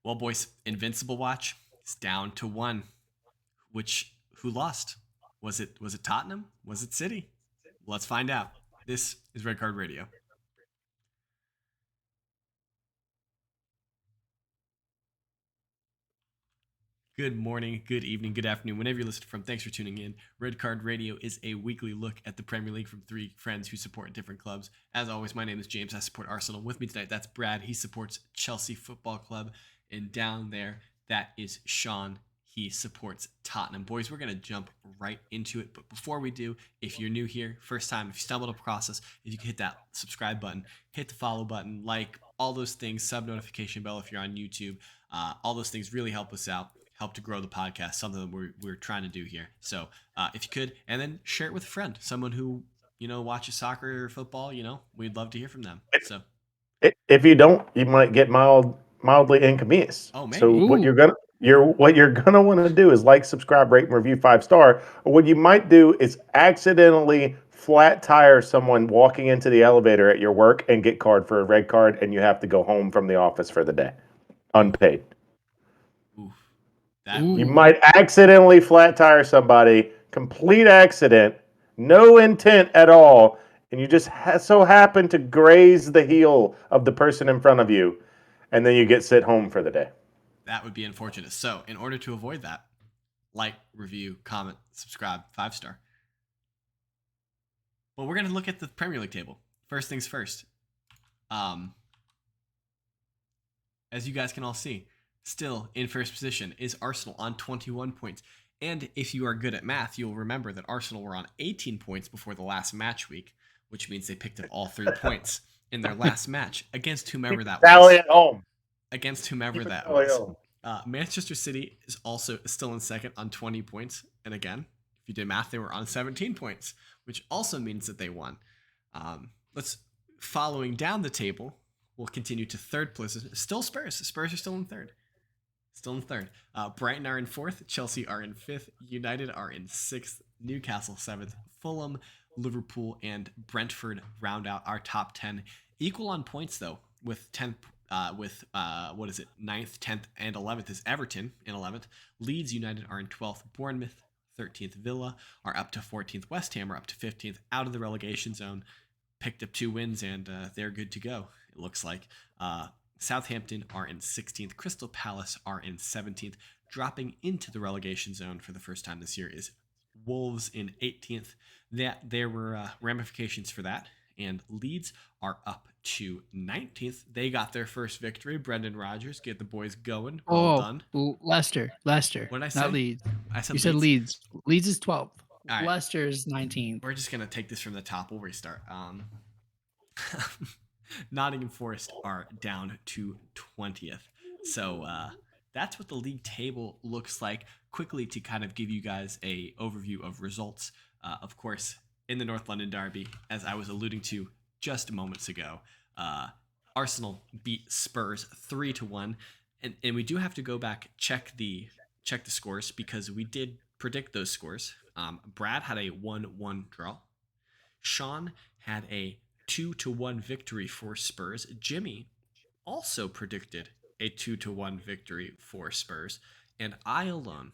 Well, boys, Invincible watch is down to 1. Who lost? Was it Tottenham? Was it City? Let's find out. This is Red Card Radio. Good morning, good evening, good afternoon, whenever you're listening from. Thanks for tuning in. Red Card Radio is a weekly look at the Premier League from 3 friends who support different clubs. As always, my name is James. I support Arsenal. With me tonight, that's Brad. He supports Chelsea Football Club. And down there, that is Sean. He supports Tottenham. Boys, we're going to jump right into it. But before we do, if you're new here, first time, if you stumbled across us, if you could hit that subscribe button, hit the follow button, like, all those things, sub notification bell if you're on YouTube. All those things really help us out. Help to grow the podcast, something that we're trying to do here. So if you could, and then share it with a friend, someone who, watches soccer or football, we'd love to hear from them. So if you don't, you might get mildly inconvenienced. Oh, maybe. So what you're gonna want to do is like, subscribe, rate, and review 5-star. Or what you might do is accidentally flat tire someone walking into the elevator at your work and get carded for a red card, and you have to go home from the office for the day, unpaid. Oof. You might accidentally flat tire somebody, complete accident, no intent at all, and you just so happen to graze the heel of the person in front of you, and then you get sent home for the day. That would be unfortunate. So in order to avoid that, like, review, comment, subscribe, 5-star. Well, we're going to look at the Premier League table. First things first. As you guys can all see, still in first position is Arsenal on 21 points. And if you are good at math, you'll remember that Arsenal were on 18 points before the last match week, which means they picked up all 3 points in their last match against whomever that was. Tally at home. Against whomever that was. Manchester City is also still in second on 20 points. And again, if you did math, they were on 17 points, which also means that they won. Following down the table, we'll continue to third place. Still Spurs. Spurs are still in third. Brighton are in 4th. Chelsea are in 5th. United are in 6th. Newcastle 7th. Fulham, Liverpool, and Brentford round out our top 10. Equal on points, though, with 10th. 9th, 10th, and 11th is Everton in 11th. Leeds United are in 12th. Bournemouth, 13th. Villa are up to 14th. West Ham are up to 15th, out of the relegation zone. Picked up 2 wins, and they're good to go, it looks like. Southampton are in 16th. Crystal Palace are in 17th. Dropping into the relegation zone for the first time this year is Wolves in 18th. There were ramifications for that. And Leeds are up to 19th. They got their first victory. Brendan Rodgers, get the boys going. Well done. Leicester. What did I say? Not Leeds. I said you said Leeds. Leeds is 12th. Right. Leicester is 19th. We're just going to take this from the top. We'll restart. Nottingham Forest are down to 20th. So that's what the league table looks like. Quickly, to kind of give you guys a overview of results. Of course, in the North London derby, as I was alluding to just moments ago, Arsenal beat Spurs 3-1, and we do have to go back check the scores, because we did predict those scores. Brad had a 1-1 draw. Sean had a 2-1 victory for Spurs. Jimmy also predicted a 2-1 victory for Spurs, and I alone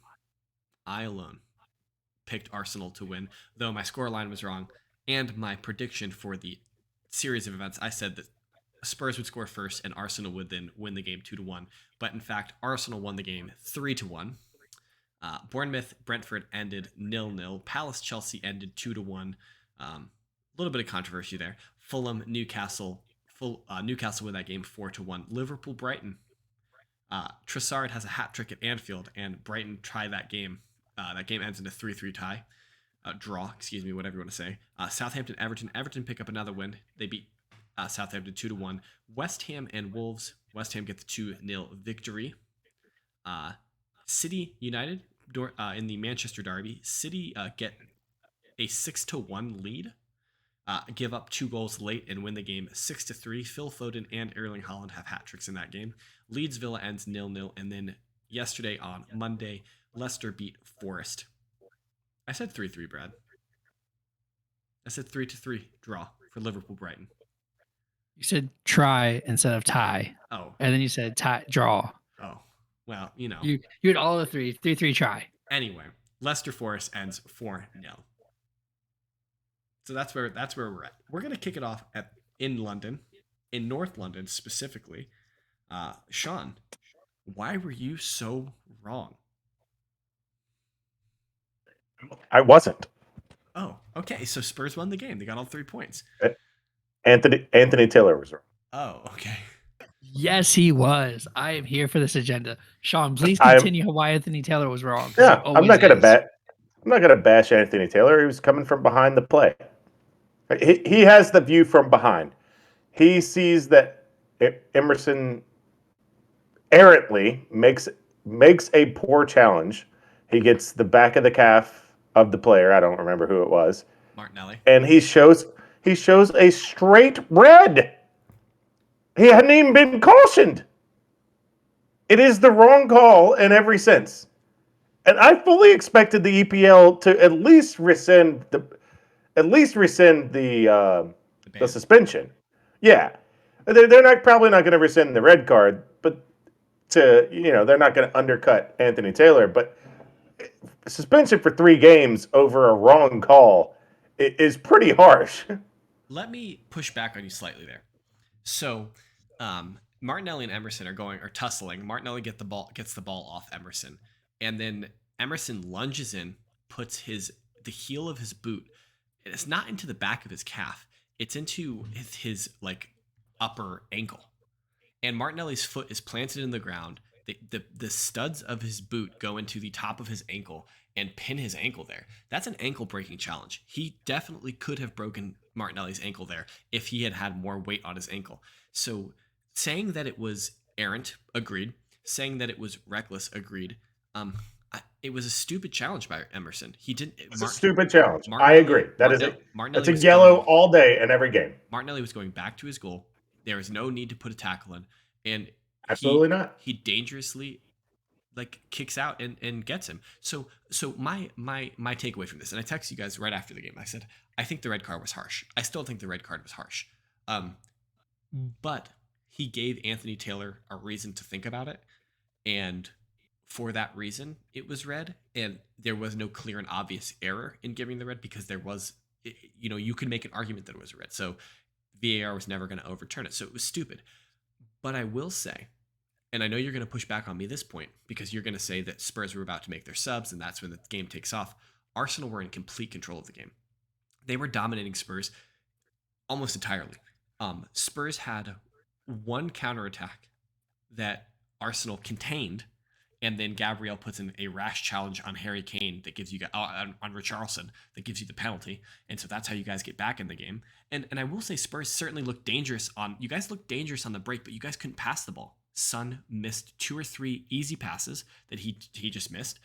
picked Arsenal to win, though my scoreline was wrong, and my prediction for the series of events, I said that Spurs would score first and Arsenal would then win the game 2-1. But in fact, Arsenal won the game 3-1. Bournemouth, Brentford ended 0-0. Palace, Chelsea ended 2-1. A little bit of controversy there. Fulham, Newcastle win that game 4-1. Liverpool, Brighton. Trossard has a hat trick at Anfield, and Brighton tie that game. That game ends in a 3-3 tie. Draw, whatever you want to say. Southampton, Everton. Everton pick up another win. They beat Southampton 2-1. West Ham and Wolves. West Ham get the 2-0 victory. City, United in the Manchester derby. City get a 6-1 lead. Give up 2 goals late and win the game 6-3. Phil Foden and Erling Haaland have hat tricks in that game. Leeds Villa ends 0-0, and then yesterday on Monday, Leicester beat Forest. I said 3-3, Brad. I said 3-3 draw for Liverpool Brighton. You said try instead of tie. Oh. And then you said tie draw. Oh. Well, you know. You had all the 3-3 try. Anyway, Leicester Forest ends 4-0. So that's where we're at. We're gonna kick it off in London, in North London specifically. Sean, why were you so wrong? I wasn't. Oh, okay. So Spurs won the game. They got all 3 points. Anthony Taylor was wrong. Oh, okay. Yes, he was. I am here for this agenda. Sean, please continue why Anthony Taylor was wrong. Yeah, I'm not gonna bash Anthony Taylor. He was coming from behind the play. He has the view from behind. He sees that Emerson errantly makes a poor challenge. He gets the back of the calf of the player. I don't remember who it was. Martinelli. And he shows a straight red. He hadn't even been cautioned. It is the wrong call in every sense. And I fully expected the EPL to at least rescind the suspension. Yeah, they're probably not going to rescind the red card, but they're not going to undercut Anthony Taylor. But suspension for 3 games over a wrong call is pretty harsh. Let me push back on you slightly there. So, Martinelli and Emerson are tussling. Martinelli gets the ball off Emerson, and then Emerson lunges in, puts the heel of his boot. It's not into the back of his calf. It's into his like upper ankle, and Martinelli's foot is planted in the ground. The studs of his boot go into the top of his ankle and pin his ankle there. That's an ankle breaking challenge. He definitely could have broken Martinelli's ankle there if he had more weight on his ankle. So saying that it was errant, agreed. Saying that it was reckless, agreed. It was a stupid challenge by Emerson. He didn't. It's a stupid challenge. I agree. That's a yellow all day in every game. Martinelli was going back to his goal. There was no need to put a tackle in, and absolutely not. He dangerously kicks out and gets him. So my takeaway from this, and I texted you guys right after the game. I said I think the red card was harsh. I still think the red card was harsh, but he gave Anthony Taylor a reason to think about it, and for that reason, it was red, and there was no clear and obvious error in giving the red because there was, you could make an argument that it was red. So VAR was never going to overturn it. So it was stupid. But I will say, and I know you're going to push back on me this point because you're going to say that Spurs were about to make their subs and that's when the game takes off. Arsenal were in complete control of the game. They were dominating Spurs almost entirely. Spurs had one counterattack that Arsenal contained, and then Gabriel puts in a rash challenge on Harry Kane that gives you on Richarlison that gives you the penalty, and so that's how you guys get back in the game. And I will say Spurs certainly looked dangerous you guys looked dangerous on the break, but you guys couldn't pass the ball. Son missed 2 or 3 easy passes that he just missed,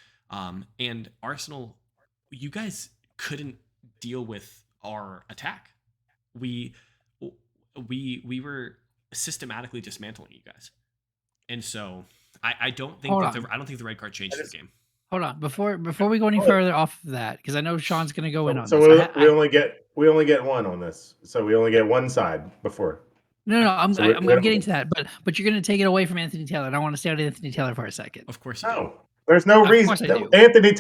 and Arsenal, you guys couldn't deal with our attack. We were systematically dismantling you guys, and so. I don't think the red card changed the game. Hold on, before we go any further off of that, because I know Sean's going to go in on this. So we only get one on this. So we only get one side before. No, I'm getting to that, but you're going to take it away from Anthony Taylor, and I want to stay on Anthony Taylor for a second. Of course you do. There's no reason. Anthony,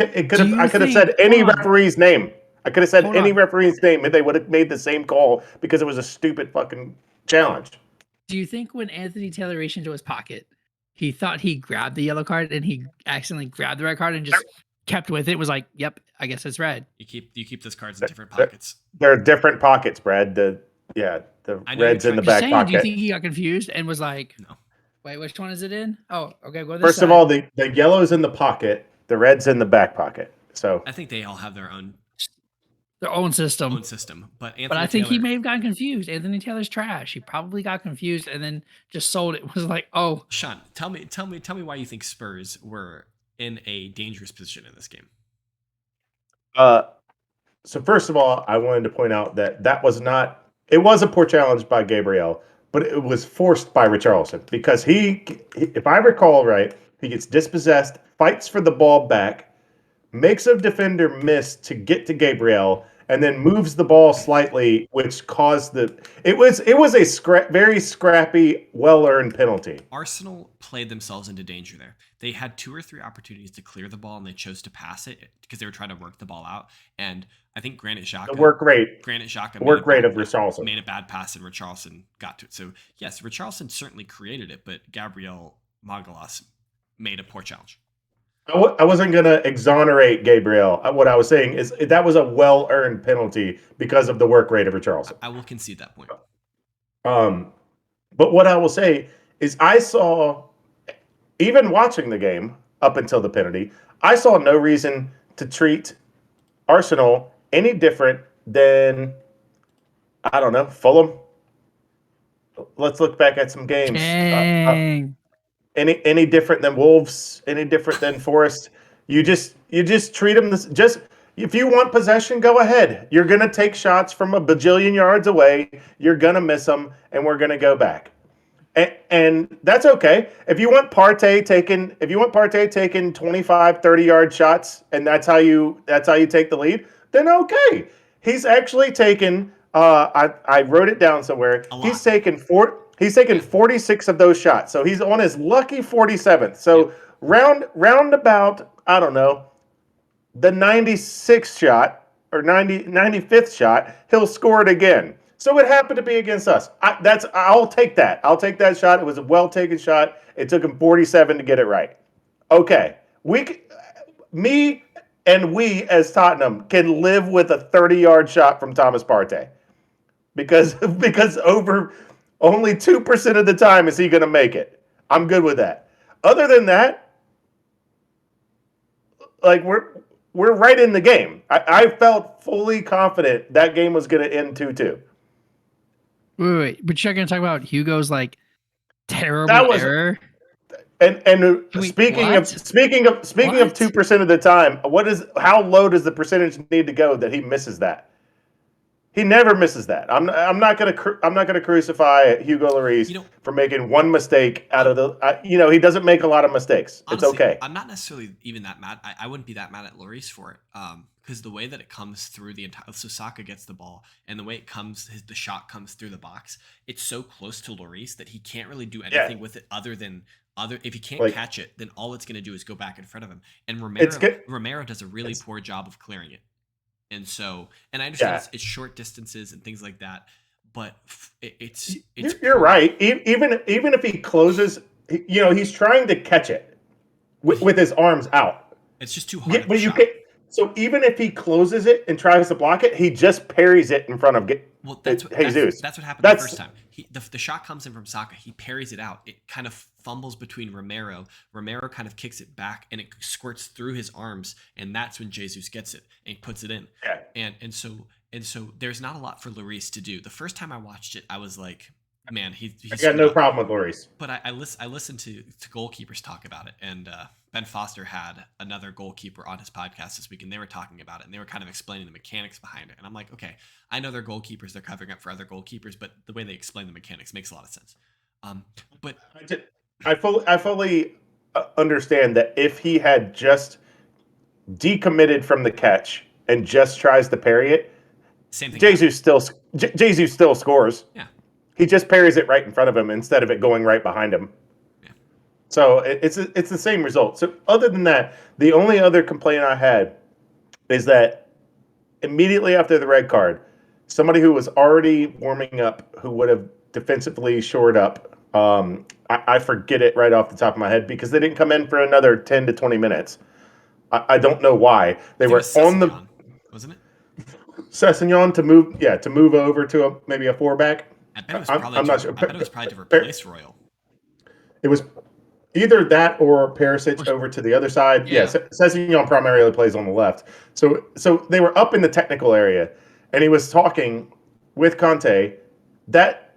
I could have said any referee's name. I could have said any referee's name, and they would have made the same call because it was a stupid fucking challenge. Do you think when Anthony Taylor reached into his pocket, he thought he grabbed the yellow card and he accidentally grabbed the red card and just kept with it? It was like, yep, I guess it's red. You keep those cards in different pockets. They're different pockets, Brad. The red's in the back pocket. Do you think he got confused and was like, no. Wait, which one is it in? Oh, okay, go this First side. of all, the yellow's in the pocket, the red's in the back pocket. So I think they all have their own system. But I think he may have gotten confused. Anthony Taylor's trash. He probably got confused and then just sold it. It was like, oh, Sean, tell me why you think Spurs were in a dangerous position in this game. So first of all, I wanted to point out that was not. It was a poor challenge by Gabriel, but it was forced by Richarlison because he, if I recall right, he gets dispossessed, fights for the ball back, makes a defender miss to get to Gabriel, and then moves the ball slightly, which caused it was a very scrappy, well-earned penalty. Arsenal played themselves into danger there. They had 2 or 3 opportunities to clear the ball, and they chose to pass it because they were trying to work the ball out. And I think Granit Xhaka The work rate of Richarlison. made a bad pass, and Richarlison got to it. So yes, Richarlison certainly created it, but Gabriel Magalhaes made a poor challenge. I wasn't going to exonerate Gabriel. What I was saying is that was a well-earned penalty because of the work rate of Richarlison. I will concede that point. But what I will say is I saw, even watching the game up until the penalty, I saw no reason to treat Arsenal any different than, I don't know, Fulham. Let's look back at some games. Any different than Wolves? Any different than Forest? You just treat them just. If you want possession, go ahead. You're gonna take shots from a bajillion yards away. You're gonna miss them, and we're gonna go back. And that's okay. If you want Partey taking 25, 30-yard shots, and that's how you take the lead, then okay. He's actually taken. I wrote it down somewhere. He's taken 46 of those shots. So he's on his lucky 47th. So round about, I don't know, the 96th shot or 95th shot, he'll score it again. So it happened to be against us. I'll take that. I'll take that shot. It was a well-taken shot. It took him 47 to get it right. Okay. Me and we as Tottenham can live with a 30-yard shot from Thomas Partey. Because over only 2% of the time is he going to make it. I'm good with that. Other than that, like we're right in the game. I felt fully confident that game was going to end 2-2. Wait, but you're going to talk about Hugo's like terrible error? And speaking of 2% of the time, how low does the percentage need to go that he misses that? He never misses that. I'm not gonna crucify Hugo Lloris for making one mistake out of the. He doesn't make a lot of mistakes. Honestly, it's okay. I'm not necessarily even that mad. I wouldn't be that mad at Lloris for it. Because the way that it comes through the entire, so Saka gets the ball, and the way it comes, the shot comes through the box. It's so close to Lloris that he can't really do anything with it other than. If he can't catch it, then all it's going to do is go back in front of him. And Romero does a really poor job of clearing it. And I understand it's short distances and things like that, but it's you're right. Even if he closes, he's trying to catch it with his arms out. It's just too hard. But so even if he closes it and tries to block it, he just parries it in front of Jesus. That's what happened the first time. The shot comes in from Saka. He parries it out. It kind of fumbles between Romero. Romero kind of kicks it back, and it squirts through his arms, and that's when Jesus gets it and he puts it in. Yeah. And so there's not a lot for Lloris to do. The first time I watched it, I was like, man, he's got no problem with Lloris. But I listened to goalkeepers talk about it, and Ben Foster had another goalkeeper on his podcast this week, and they were talking about it, and they were kind of explaining the mechanics behind it. And I'm like, okay, I know they're goalkeepers, they're covering up for other goalkeepers, but the way they explain the mechanics makes a lot of sense. But I fully understand that if he had just decommitted from the catch and just tries to parry it, same thing. Jesus still scores. Yeah. He just parries it right in front of him instead of it going right behind him. Yeah. So it's the same result. So other than that, the only other complaint I had is that immediately after the red card, somebody who was already warming up, who would have defensively shored up, I forget it right off the top of my head because they didn't come in for another 10 to 20 minutes. I don't know why. They were on the... Wasn't it? Sessegnon to move over to maybe a 4-back. I bet it was probably to replace Royal. It was either that or Perisic over to the other side. Yeah, Sessegnon primarily plays on the left. So they were up in the technical area, and he was talking with Conte. That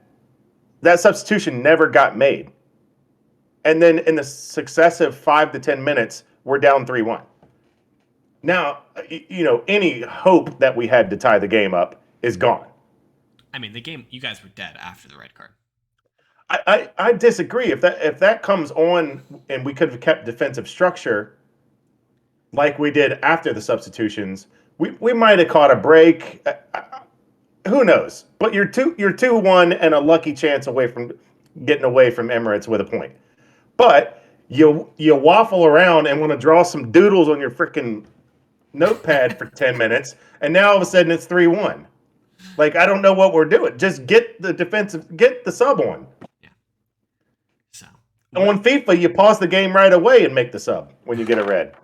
substitution never got made. And then in the successive 5 to 10 minutes, we're down 3-1. Now, any hope that we had to tie the game up is gone. I mean, the game, you guys were dead after the red card. I disagree. If that comes on and we could have kept defensive structure like we did after the substitutions, we might have caught a break. Who knows? But you're 2-1 and a lucky chance away from getting away from Emirates with a point. But you waffle around and want to draw some doodles on your freaking notepad for 10 minutes, and now all of a sudden it's 3-1. Like, I don't know what we're doing. Just get the sub on. Yeah. So on FIFA, you pause the game right away and make the sub when you get a red.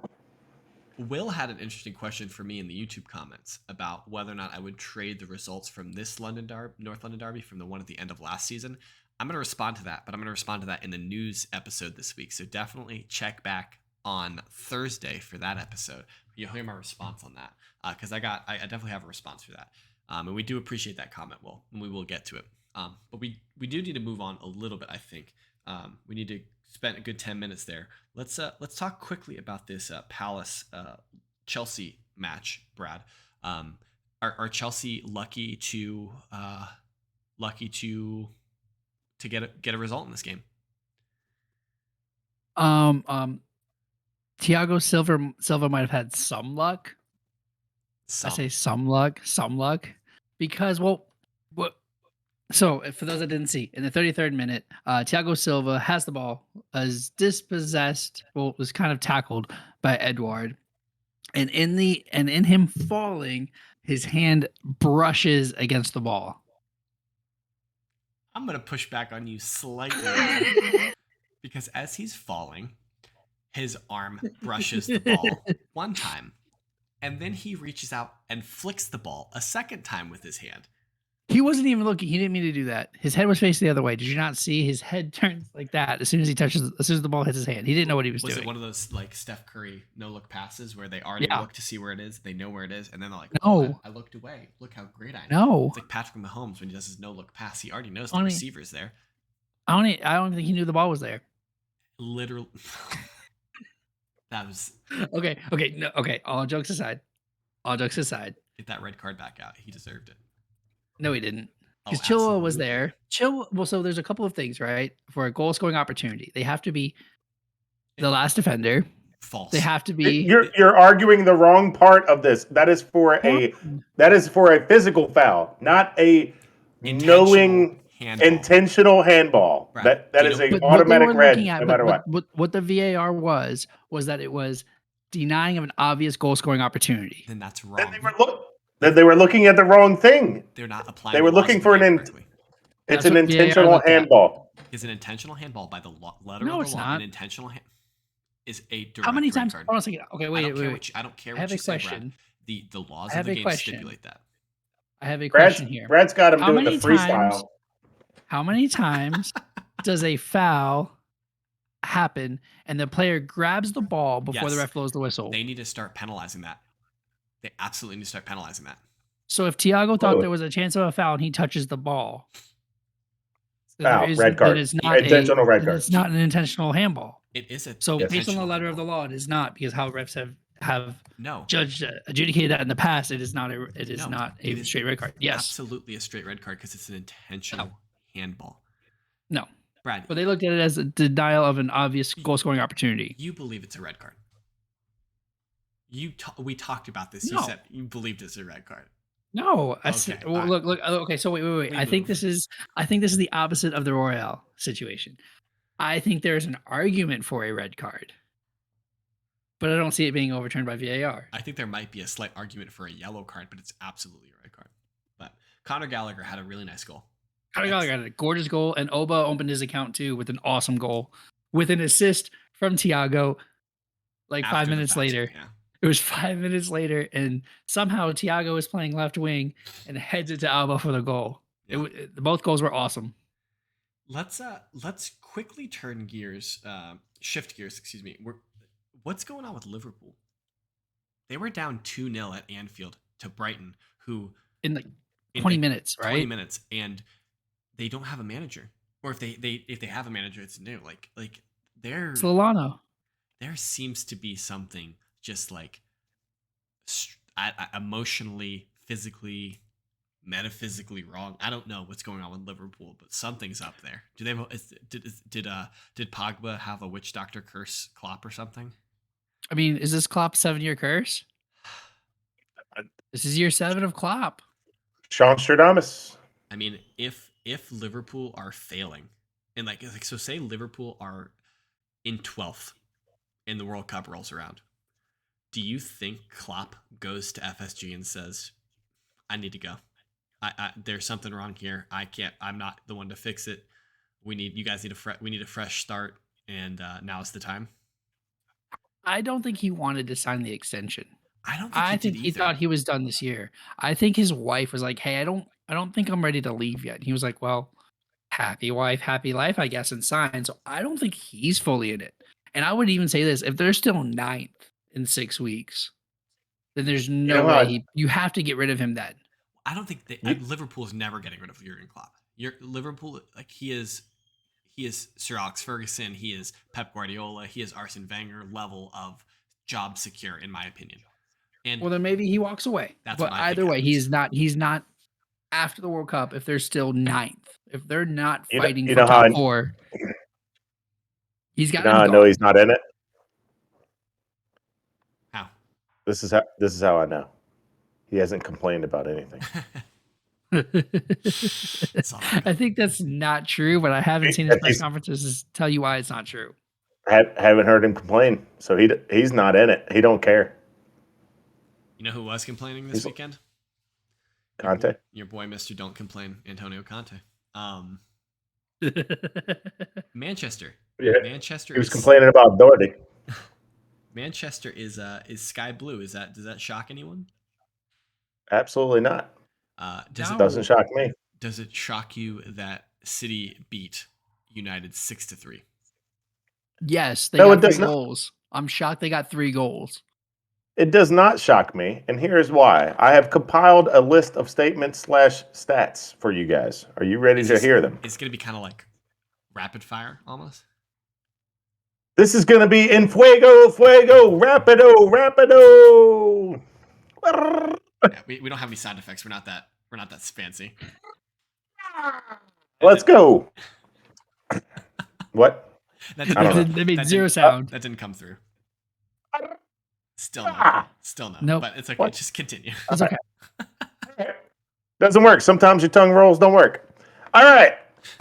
Will had an interesting question for me in the YouTube comments about whether or not I would trade the results from this North London derby from the one at the end of last season. I'm going to respond to that, but I'm going to respond to that in the news episode this week. So definitely check back on Thursday for that episode. You'll hear my response on that because I definitely have a response for that. And we do appreciate that comment, Will, and we will get to it. But we do need to move on a little bit, I think. We need to spend a good 10 minutes there. Let's talk quickly about this Palace Chelsea match, Brad. Are Chelsea lucky to get a result in this game? Thiago Silva might have had some luck. I say some luck, because so for those that didn't see, in the 33rd minute, Thiago Silva has the ball, is dispossessed, was kind of tackled by Edouard, and in him falling, his hand brushes against the ball. I'm gonna push back on you slightly because as he's falling, his arm brushes the ball one time, and then he reaches out and flicks the ball a second time with his hand. He wasn't even looking. He didn't mean to do that. His head was facing the other way. Did you not see his head turns like that as soon as the ball hits his hand? He didn't know what he was doing. Was it one of those like Steph Curry no-look passes where they already look to see where it is, they know where it is, and then they're like, no, I looked away. Look how great I am. No. It's like Patrick Mahomes when he does his no-look pass. He already knows the receiver's there. I don't think he knew the ball was there. Literally. That was... Okay. No, okay. All jokes aside. Get that red card back out. He deserved it. No, he didn't. Because Chilwell was there. So there's a couple of things, right? For a goal scoring opportunity, they have to be the last defender. False. They have to be. You're arguing the wrong part of this. That is for a physical foul, not a knowing intentional handball. Right. That is an automatic red, no matter what. What the VAR was that it was denying of an obvious goal scoring opportunity. Then that's wrong. Then they were looking at the wrong thing. They're not applying. They were looking for it's an intentional handball. Is an intentional handball by the letter of the law? An intentional is a direct. How many times? Hold on a second. Okay, wait. I don't care what you say, Brad. The laws of the game stipulate that. I have a question here. Brad's got him doing the freestyle. How many times does a foul happen and the player grabs the ball before the ref blows the whistle? They need to start penalizing that. They absolutely need to start penalizing that. So if Thiago thought there was a chance of a foul and he touches the ball, red card. It's not intentional red card. It's not an intentional handball. It is a based on the letter of the law, it is not, because how refs have judged adjudicated that in the past. It is not a straight red card. Yes, absolutely a straight red card because it's an intentional handball. No, Brad. But they looked at it as a denial of an obvious goal scoring opportunity. You believe it's a red card. We talked about this. You said you believed it's a red card. No, look. Okay, so wait. I think this is the opposite of the Royale situation. I think there's an argument for a red card, but I don't see it being overturned by VAR. I think there might be a slight argument for a yellow card, but it's absolutely a red card. But Conor Gallagher had a really nice goal. Conor Gallagher had a gorgeous goal, and Oba opened his account too with an awesome goal, with an assist from Thiago. Like 5 minutes later. Yeah. It was 5 minutes later, and somehow Thiago is playing left wing and heads it to Alba for the goal. Yeah. Both goals were awesome. Let's quickly turn gears, shift gears. Excuse me. What's going on with Liverpool? They were down 2-0 at Anfield to Brighton, who in 20 minutes, right? 20 minutes, and they don't have a manager, or if they have a manager, it's new. Like they're Solano. There seems to be something just like emotionally, physically, metaphysically wrong. I don't know what's going on with Liverpool, but something's up there. Do they did Pogba have a witch doctor curse Klopp or something? I mean, is this Klopp's 7-year curse? This is year 7 of Klopp. Sean Stradamus. I mean, if Liverpool are failing, and so say Liverpool are in 12th and the World Cup rolls around, do you think Klopp goes to FSG and says, I need to go? There's something wrong here. I'm not the one to fix it. We need a fresh start, and now's the time. I don't think he wanted to sign the extension. I think he thought he was done this year. I think his wife was like, "Hey, I don't think I'm ready to leave yet." And he was like, "Well, happy wife, happy life, I guess," and sign. So I don't think he's fully in it. And I would even say this: if they're still 9th in 6 weeks, then there's no way you have to get rid of him then. I don't think Liverpool's never getting rid of Jurgen Klopp. Liverpool, he is Sir Alex Ferguson, he is Pep Guardiola, he is Arsene Wenger level of job secure, in my opinion. And well, then maybe he walks away. But either way, he's not after the World Cup if they're still 9th. If they're not fighting for top 4, he's got to be gone. No, he's not in it. How? This is how I know. He hasn't complained about anything. I think that's not true, but I haven't seen his press conferences tell you why it's not true. Haven't heard him complain, so he's not in it. He don't care. You know who was complaining this weekend? Conte. Your boy, Mr. Don't Complain, Antonio Conte. Manchester. Yeah. Manchester. He was complaining about Doherty. Manchester is sky blue. Does that shock anyone? Absolutely not. It doesn't shock me. Does it shock you that City beat United 6-3? Yes, they got 3 goals. I'm shocked they got 3 goals. It does not shock me, and here's why. I have compiled a list of statements / stats for you guys. Are you ready to hear them? It's going to be kind of like rapid fire, almost. This is going to be in fuego, rapido. Yeah, we don't have any sound effects. We're not that fancy. Let's go. What? That made 0 sound. That didn't come through. Still no. Nope. But it's okay. Just continue. It's okay. Doesn't work. Sometimes your tongue rolls don't work. All right.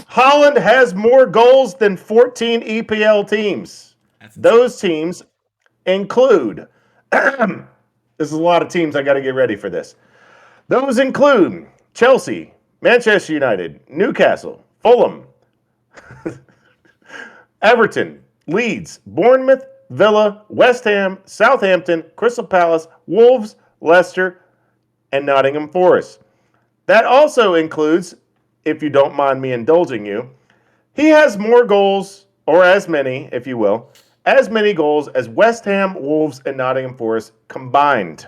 Holland has more goals than 14 EPL teams. Those teams include this is a lot of teams. I got to get ready for this. Those include Chelsea, Manchester United, Newcastle, Fulham, Everton, Leeds, Bournemouth, Villa, West Ham, Southampton, Crystal Palace, Wolves, Leicester, and Nottingham Forest. That also includes, if you don't mind me indulging you, he has more goals, or as many, if you will, as many goals as West Ham, Wolves, and Nottingham Forest combined.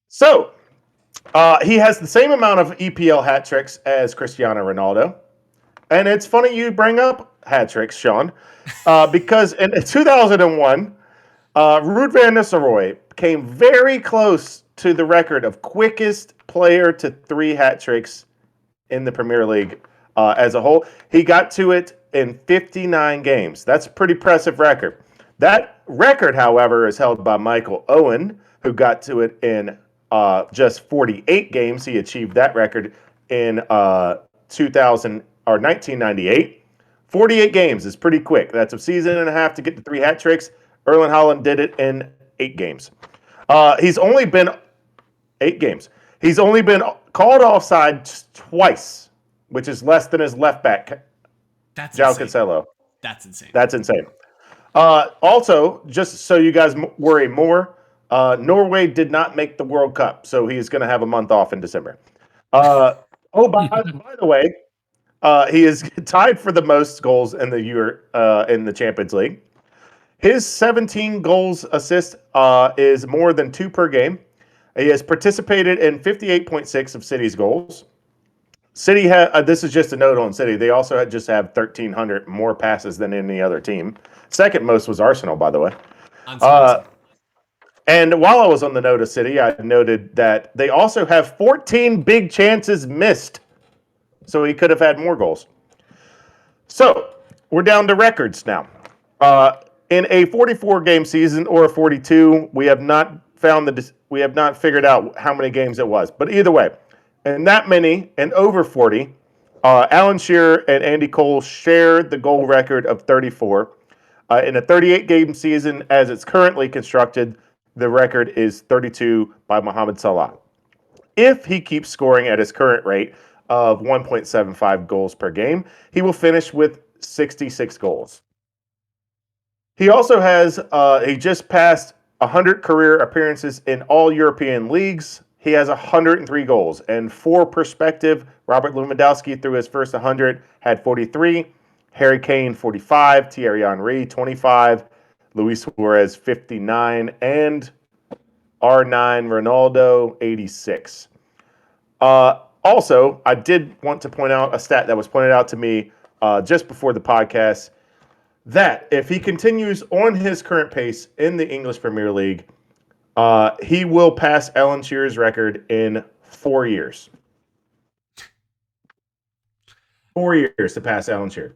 So, he has the same amount of EPL hat tricks as Cristiano Ronaldo. And it's funny you bring up hat tricks, Sean, because in 2001, Ruud van Nistelrooy came very close to the record of quickest player to 3 hat tricks in the Premier League as a whole. He got to it in 59 games. That's a pretty impressive record. That record, however, is held by Michael Owen, who got to it in just 48 games. He achieved that record in 1998. 48 games is pretty quick. That's a season and a half to get to 3 hat tricks. Erling Haaland did it in 8 games. He's only been 8 games. He's only been called offside twice, which is less than his left back, João Cancelo. That's insane. That's insane. Also, just so you guys worry more, Norway did not make the World Cup, so he's going to have a month off in December. By the way, he is tied for the most goals in the Champions League. His 17 goals assists is more than 2 per game. He has participated in 58.6 of City's goals. City this is just a note on City. They also just have 1,300 more passes than any other team. Second most was Arsenal, by the way. And while I was on the note of City, I noted that they also have 14 big chances missed. So he could have had more goals. So we're down to records now. In a 44 game season or a 42, we have not figured out how many games it was. But either way, and that many and over 40, Alan Shearer and Andy Cole shared the goal record of 34. In a 38 game season, as it's currently constructed, the record is 32 by Mohamed Salah. If he keeps scoring at his current rate of 1.75 goals per game, he will finish with 66 goals. He also has, he just passed 100 career appearances in all European leagues. He has 103 goals. And for perspective, Robert Lewandowski, through his first 100, had 43. Harry Kane, 45. Thierry Henry, 25. Luis Suarez, 59. And R9 Ronaldo, 86. Also, I did want to point out a stat that was pointed out to me just before the podcast, that if he continues on his current pace in the English Premier League, he will pass Alan Shearer's record in 4 years. 4 years to pass Alan Shearer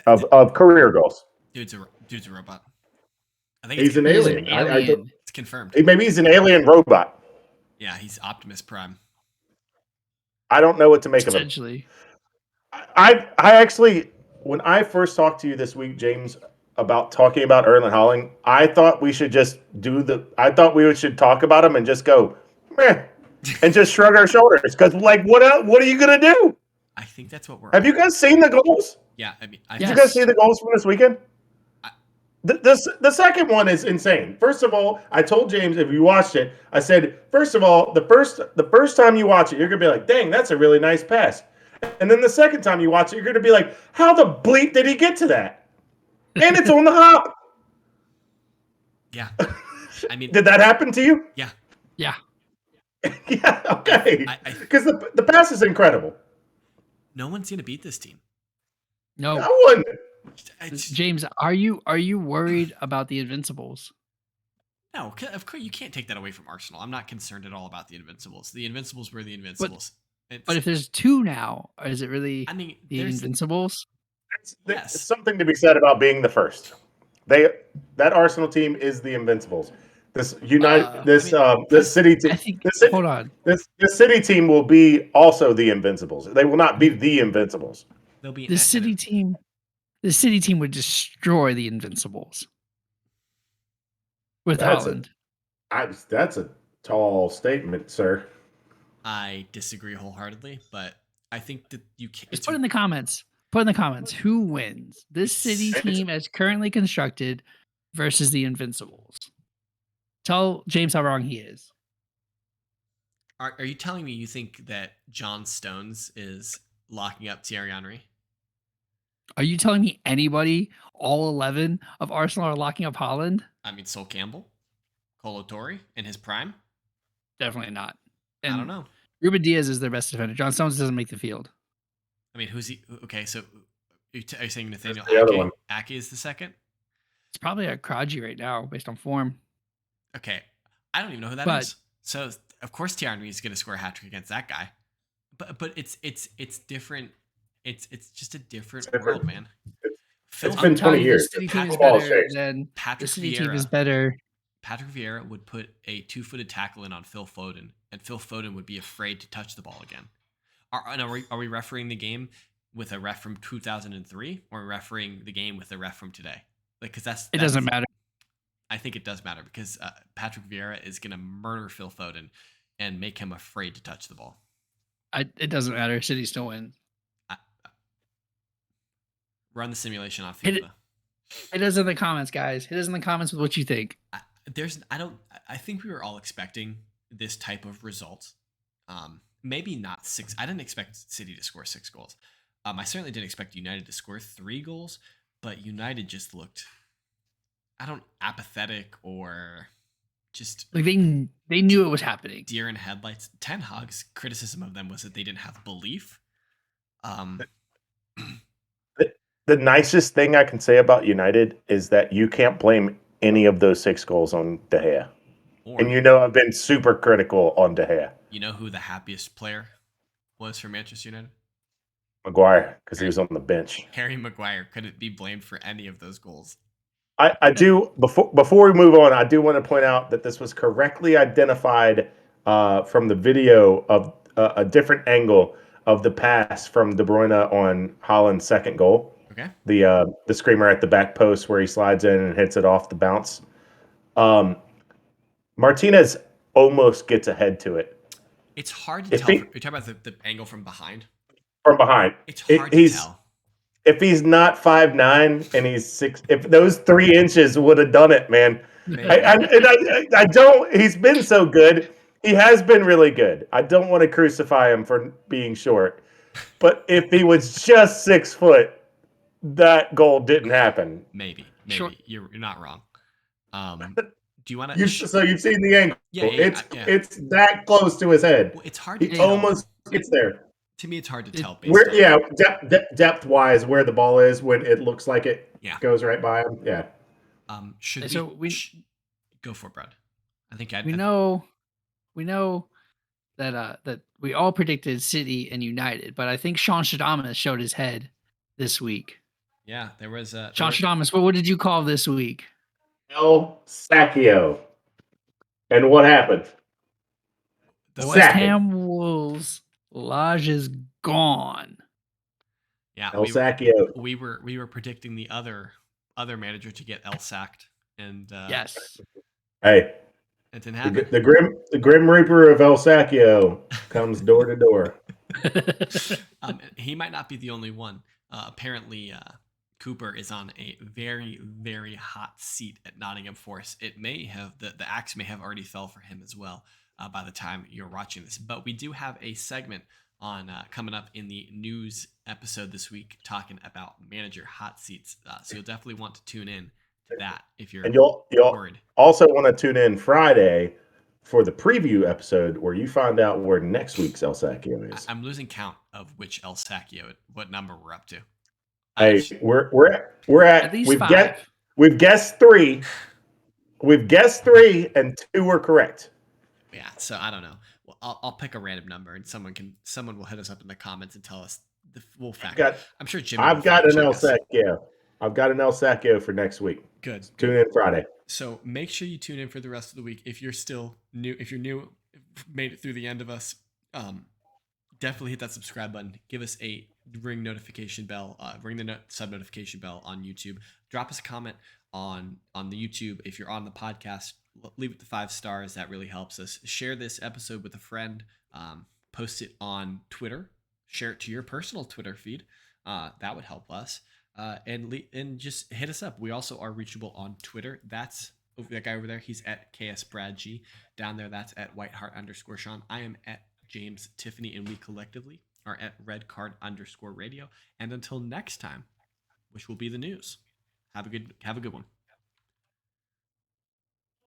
of career goals. Dude's a robot. I think he's an alien. It's confirmed. Maybe he's an alien robot. Yeah, he's Optimus Prime. I don't know what to make of him. Essentially. I actually, when I first talked to you this week, James, about talking about Erling Haaland, I thought we should just should talk about him and just go, meh, and just shrug our shoulders. Because, like, what are you going to do? I think that's what we're... Have you guys seen the goals? Yeah, I mean... Did you guys see the goals from this weekend? The second one is insane. First of all, I told James, if you watched it, I said, first of all, the first time you watch it, you're going to be like, dang, that's a really nice pass. And then the second time you watch it, you're going to be like, how the bleep did he get to that? And it's on the hop. Yeah. I mean, did that happen to you? Yeah. Yeah. Yeah, okay. Because the pass is incredible. No one's going to beat this team. No one. James, are you worried about the Invincibles? No, of course you can't take that away from Arsenal. I'm not concerned at all about the Invincibles. The Invincibles were the Invincibles. But if there's two now, is it really the Invincibles? Yes. It's something to be said about being the first. That Arsenal team is the Invincibles. This City team. Hold on. This City team will be also the Invincibles. They will not be the Invincibles. They'll be the City team. The City team would destroy the Invincibles with Haaland. That's a tall statement, sir. I disagree wholeheartedly, but I think that you can't. Just put in the comments. Put in the comments who wins this City team as currently constructed versus the Invincibles. Tell James how wrong he is. Are you telling me you think that John Stones is locking up Thierry Henry? Are you telling me anybody, all 11 of Arsenal, are locking up Haaland? I mean, Sol Campbell, Kolo Touré in his prime? Definitely not. And I don't know. Ruben Diaz is their best defender. John Stones doesn't make the field. I mean, who's he? Okay, so are you saying Nathaniel Ake is the second? It's probably a Kraji right now, based on form. Okay, I don't even know who that is. So of course Thierry Henry is going to score a hat trick against that guy, but it's different. It's just a different world, man. It's been 20 years. The City team is better than Patrick the City Vieira. Team is better. Patrick Vieira would put a 2-footed tackle in on Phil Foden, and Phil Foden would be afraid to touch the ball again. Are we refereeing the game with a ref from 2003, or refereeing the game with a ref from today? Like, because it doesn't matter. I think it does matter because Patrick Vieira is going to murder Phil Foden and make him afraid to touch the ball. It doesn't matter. City still wins. Run the simulation on FIFA. Hit us in the comments, guys. Hit us in the comments with what you think. I think we were all expecting this type of result. Maybe not 6. I didn't expect City to score 6 goals. I certainly didn't expect United to score 3 goals, but United just looked, apathetic or just like they knew it was happening. Deer in headlights. Ten Hag's criticism of them was that they didn't have belief. The nicest thing I can say about United is that you can't blame any of those 6 goals on De Gea. And I've been super critical on De Gea. You know who the happiest player was for Manchester United? Maguire, because he was on the bench. Harry Maguire couldn't be blamed for any of those goals. I do before we move on, I do want to point out that this was correctly identified from the video of a different angle of the pass from De Bruyne on Haaland's second goal. Okay. The screamer at the back post where he slides in and hits it off the bounce. Martinez almost gets ahead to it. It's hard to tell. You're talking about the angle from behind? From behind. It's hard to tell. If he's not 5'9" and he's 6, if those 3 inches would have done it, man. I don't. He's been so good. He has been really good. I don't want to crucify him for being short, but if he was just 6 foot, that goal didn't happen. Maybe Sure. You're not wrong. Do you want to? So you've seen the angle. Yeah. It's that close to his head. Well, it's hard to He tell. almost gets there. To me, it's hard to tell. Depth wise, where the ball is when it looks like it goes right by him. Yeah. Go for it, Brad? I think we know that we all predicted City and United, but I think Sean Shadamas showed his head this week. Yeah, there was Sean Shadamas. What did you call this week? El Sackio. And what happened? The West Ham Wolves. Lage is gone. Yeah, El Sackio. We were predicting the other manager to get El sacked, and yes. Hey, it didn't happen. The Grim Reaper of El Sackio comes door to door. He might not be the only one. Apparently, Cooper is on a very, very hot seat at Nottingham Forest. It may have the axe may have already fell for him as well. By the time you're watching this, but we do have a segment on coming up in the news episode this week talking about manager hot seats. So you'll definitely want to tune in to that if you're you'll worried. Also want to tune in Friday for the preview episode where you find out where next week's El Sackio is. I'm losing count of which El Sackio, what number we're up to. Hey, we're at least 5. We've guessed 3. We've guessed 3 and 2 were correct. Yeah, so I don't know. Well, I'll pick a random number, and someone will hit us up in the comments and tell us the full fact. I'm sure Jimmy. I've got an El Sackio. I've got an El Sackio for next week. Good. Tune in Friday. So make sure you tune in for the rest of the week. If you're still new, made it through the end of us, definitely hit that subscribe button. Give us a ring notification bell. Ring the sub notification bell on YouTube. Drop us a comment on the YouTube. If you're on the podcast, leave it to 5 stars. That really helps us. Share this episode with a friend. Post it on Twitter. Share it to your personal Twitter feed. That would help us. And just hit us up. We also are reachable on Twitter. That's that guy over there. He's at KSBradG. Down there, that's at Whiteheart_Sean. I am at James Tiffany, and we collectively are at redcard_radio. And until next time, which will be the news. Have a good one.